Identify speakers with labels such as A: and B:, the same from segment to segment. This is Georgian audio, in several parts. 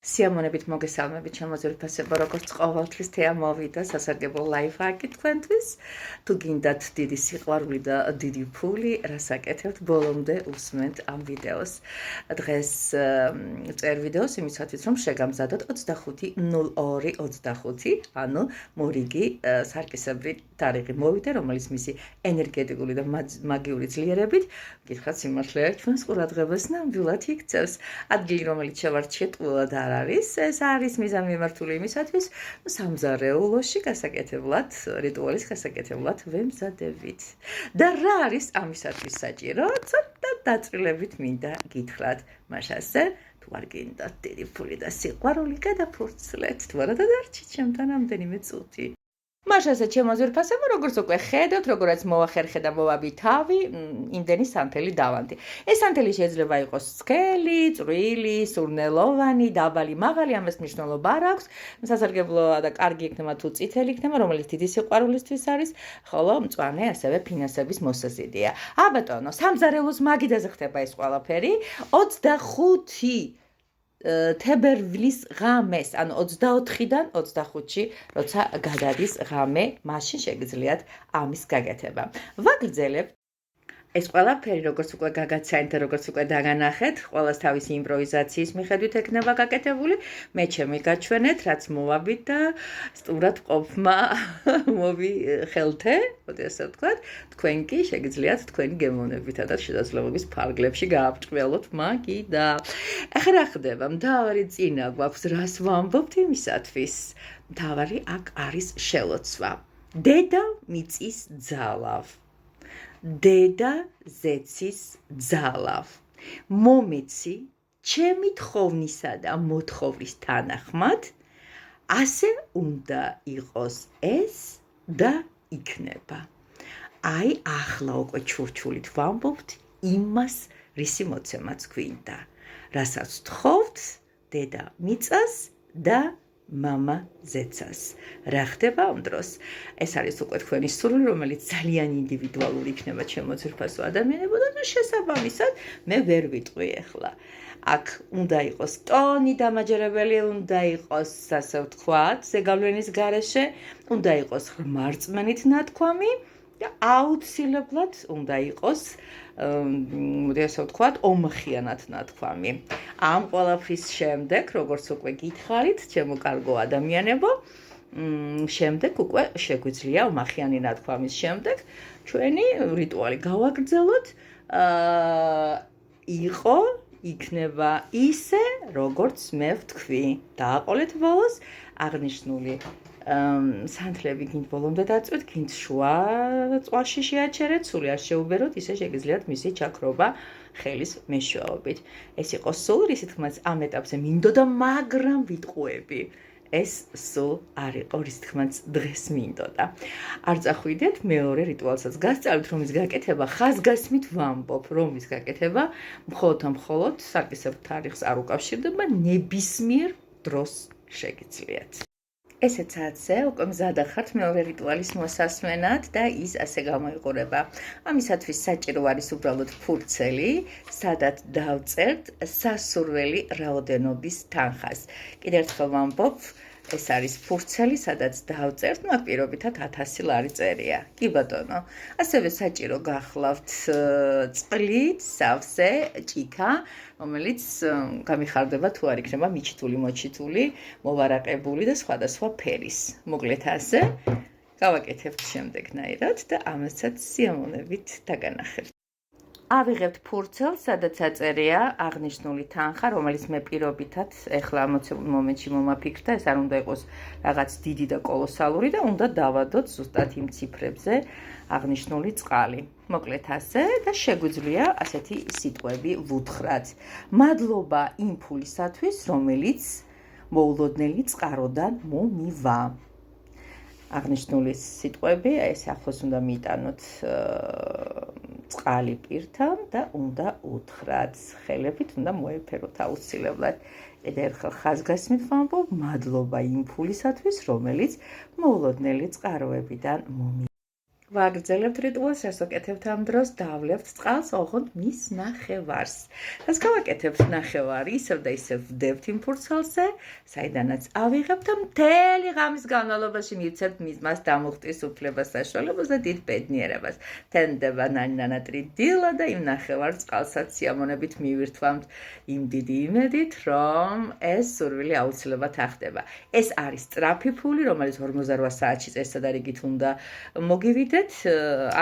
A: სიამონებით მოგესალმებით შემოძვირფასებო, როგორც ყოველთვის თეა მოვიდა სასარგებლო ლაიფჰაკი თქვენთვის. თუ გინდათ დიდი სიყვარული და დიდი ფული, რას აკეთებთ, ბოლომდე უსმენთ ამ ვიდეოს. დღეს წერ ვიდეოს იმისათვის, რომ შეგამზადოთ 25/02/25, ანუ მორიგი სარკისებრი თარიღი მოვიდა, რომელიც მისი ენერგეტიკული და მაგიური ძლიერებით გითხრათ სიმართლეა ჩვენს ყურადღებას ნამდვილად იქცევს. ადგილი, რომელიც შევარჩიეთ, უბრალოდ არ არის. ეს არის მიზანმიმართული იმისათვის, სამზარეულოში გასაკეთებლად, რიტუალის გასაკეთებლად ვემზადებით. და რა არის ამისათვის საჭირო? ცოტა დაწვრილებით მინდა გითხრათ. მაშასე, თუ არ გინდათ დიდი ფული და სიყვარული, გადაფურცლეთ. თუ არა დადარჩით ჩემთან რამდენიმე წუთი. მაშასე ჩემოძვირფასებო, როგორც უკვე ხედავთ, როგორაც მოვახერხე და მოვაბი თავი, იმდენი სანთელი დავანდი. ეს სანთელი შეიძლება იყოს სქელი, წვრილი, სურნელოვანი, დაბალი, მაღალი, ამას მნიშვნელობა არ აქვს. სასარგებლოა და კარგი იქნება თუ წითელი იქნება, რომელიც დიდი სიყვარულისთვის არის, ხოლო მწვანე ასევე ფინანსების მოსაზიდია. ბატონო, სამზარეულოს მაგიდაზე ხდება ეს ყველაფერი. 25 თებერვლის ღამეს, ანუ 24-დან 25-ში, როცა გადადის ღამე, მაშინ შეგიძლიათ ამის გაკეთება. ვაგრძელებთ. ეს ყველაფერი, როგორც უკვე გაგაცანით და როგორც უკვე დაგანახეთ, ყველას თავისი იმპროვიზაციის მიხედვით ექნება გაკეთებული. მე ჩემი გაჩვენეთ, რაც მოვაბით და სტურად ყოფმა მოვიხელთე, მოდი ასე ვთქვათ. თქვენ კი შეგიძლიათ თქვენი გემოვნებითა და შესაძლებლობის ფარგლებში გააბჭყველოთ მაგიდა. ახლა რა ხდება? მთავარი წინა გვაქვს, რას ვამბობთ იმისათვის. მთავარი აქ არის შელოცვა. დედა მიწის ძალავ. დედა ზეცის ძალავ. მომეცი ჩემი თხოვნისა და მოთხოვნის თანახმად, ასე უნდა იყოს ეს და იქნება. აი, ახლა უკვე ჩურჩულით ვამბობთ იმას, რისი მოცემაც გვინდა. რასაც თხოვთ დედა მიწას და მამა ზეცას. რა ხდება ამ დროს? ეს არის უკვე თქვენი სურვილი, რომელიც ძალიან ინდივიდუალური იქნება შემოძვირფასო ადამიანებო და შესაბამისად მე ვერ ვიტყვი ახლა. აქ უნდა იყოს ტონი დამაჯერებელი, უნდა იყოს, ასე ვთქვათ, ზეგავლენის გარეშე, უნდა იყოს ღრმარწმენით ნათქვამი და აუცილებლად უნდა იყოს, მოდი ასე ვთქვათ, ომხიანად ნათქვამი. ამ ყველაფრის შემდეგ, როგორც უკვე გითხარით, ჩემო კარგო ადამიანებო, შემდეგ უკვე შეგვიძლია ომხიანი ნათქვამის შემდეგ ჩვენი რიტუალი გავაგრძელოთ. იყო იქნება ისე, როგორც მე ვთქვი. დააყოლეთ ბოლოს აღნიშნული სანთლები გინდ ბოლომდე დაწვეთ, გინდ შუა წვაში შეაჩერეთ, სული არ შეუბეროთ, ისე შეგიძლიათ მისი ჩაქრობა ხელის მეშვეობით. ეს იყო სულ, რისი თქმაც ამ ეტაპზე მინდოდა, მაგრამ ვიტყუები. ეს სულ არ იყო, რის თქმაც დღეს მინდოდა. არ წახვიდეთ, მეორე რიტუალსაც გასწავლით, რომის გაკეთება ხაზგასმით ვამბობ, რომის გაკეთება მხოლოდ სარკისებრ თარიღს არ უკავშირდება, ნებისმიერ დროს შეგიძლიათ. ესეც ასე, უკვე მზადა ხართ მეორე რიტუალის მოსასმენად და ის ასე გამოიყურება. ამისათვის საჭირო არის უბრალოდ ფურცელი, სადაც დავწერთ სასურველი რაოდენობის თანხას. კიდევ ერთხელ ვამბობ, ეს არის ფურცელი, სადაც დავწერთ, აქ პირობითად 1000 ლარი წერია. კი ბატონო. ასევე საჭირო გახლავთ წყლით სავსე ჭიქა, რომელიც გამიხარდება თუ არ იქნება მიჩითული, მოჩითული, მოვარაყებული და სხვადასხვა ფერის. მოკლედ ასე გავაკეთებთ შემდეგნაირად და ამასაც სიამოვნებით დაგანახებთ. ავიღებთ ფურცელს, სადაც აწერია აღნიშნული თანხა, რომელიც მე პირობითად ეხლა ამოცებულ მომენტში მომაფიქრდა, ეს არ უნდა იყოს რაღაც დიდი და კოლოსალური და უნდა დავადოთ ზუსტად იმ ციფრებზე აღნიშნული წყალი. მოკლედ ასე და შეგვიძლია ასეთი სიტყვები ვუთხრათ. მადლობა იმ ფულისათვის, რომელიც მოულოდნელი წყაროდან მომივა. აღნიშნული სიტყვები, ეს ახლოს უნდა მიიტანოთ წყალი პირთან და უნდა უთხრათ, ხელებით უნდა მოეფეროთ აუცილებლად. კიდევ ერთხელ ხაზგასმით ვამბობ, მადლობა იმ ფულისათვის, რომელიც მოულოდნელი წყაროებიდან მომივა. ვაგრძელებთ რიტუალს, რაც ვაკეთებთ ამ დროს, დავლებთ წყალს, ოღონდ მის ნახევარს. რაც გავაკეთებთ ნახევარი, ისევ და ისევ ვდებთ იმ ფურცალზე, საიდანაც ავიღებთ და მთელი ღამის განმავლობაში მივცემთ მას დამუხტვის უფლებას, საშუალებას და დიდ ბედნიერებას. თენდება ნანატრი დილა და იმ ნახევარ წყალსაც სიამონებით მივირთვამთ იმ დიდი იმედით, რომ ეს სურვილი აუცილებლად ახდება. ეს არის სწრაფი ფული, რომელიც 48 საათში წესად და რიგით უნდა მოგივიდეთ.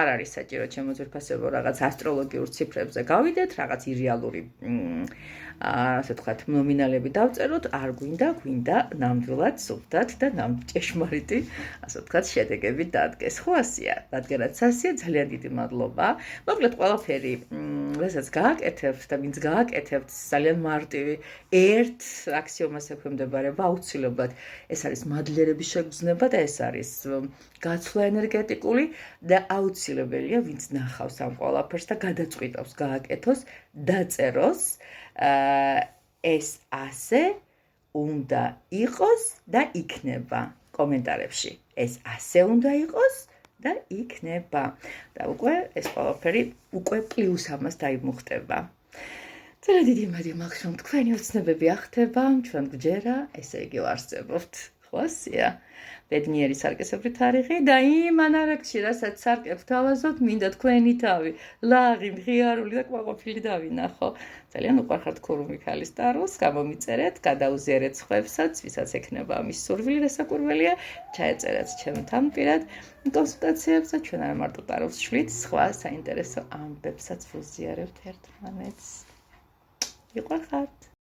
A: არ არის საჭირო ჩემო ძვირფასებო რაღაც ასტროლოგიურ ციფრებზე გავიდეთ, რაღაც ირეალური ასე ვთქვათ, ნომინალები დავწეროთ, არ გვინდა ნამდვილად სუფთად და ჭეშმარიტი, ასე ვთქვათ, შედეგები დადგეს. ხო ასია, რადგანაც ასია, ძალიან დიდი მადლობა. მოკლედ ყველაფერი, რასაც გააკეთებთ და ვინც გააკეთებთ, ძალიან მარტივი ერთ აქსიომას ექვემდებარება აუცილებლად. ეს არის მადლიერების შეგრძნება და ეს არის გაცვლა ენერგეტიკული და აუცილებელია, ვინც ნახავს ამ ყველაფერს და გადაწყვიტავს გააკეთოს, დაწეროს ეს ასე უნდა იყოს და იქნება კომენტარებში. ეს ასე უნდა იყოს და იქნება. და უკვე ეს ყველაფერი უკვე პლუს ამას დაიმუხტება. ძალიან დიდი იმედი მაქვს, რომ თქვენი ოცნებები ახდება, ჩვენ გვჯერა, ესე იგი ვარსებობთ. ხო ასია? ბედნიერი სარკისებრი თარიღი და იმ ანარეგში, რასაც სარკებს თავაზობთ, მინდა თქვენი თავი, ლაღი, ღიარული და კვაყოფილი დავინახო. ძალიან უყვარხართ ქურუმი ქალის ტაროს, გამომიწერეთ, გადაუზიარეთ სხვებსაც, ვისაც ექნება ამის სურვილი და საკურველია, ჩაეწერეთ ჩემთან პირად კონსულტაციებს და ჩვენ არ მარტო ტაროს შვლით, სხვა საინტერესო ამბებსაც ვუზიარებთ ერთმანეთს. იყვარხართ.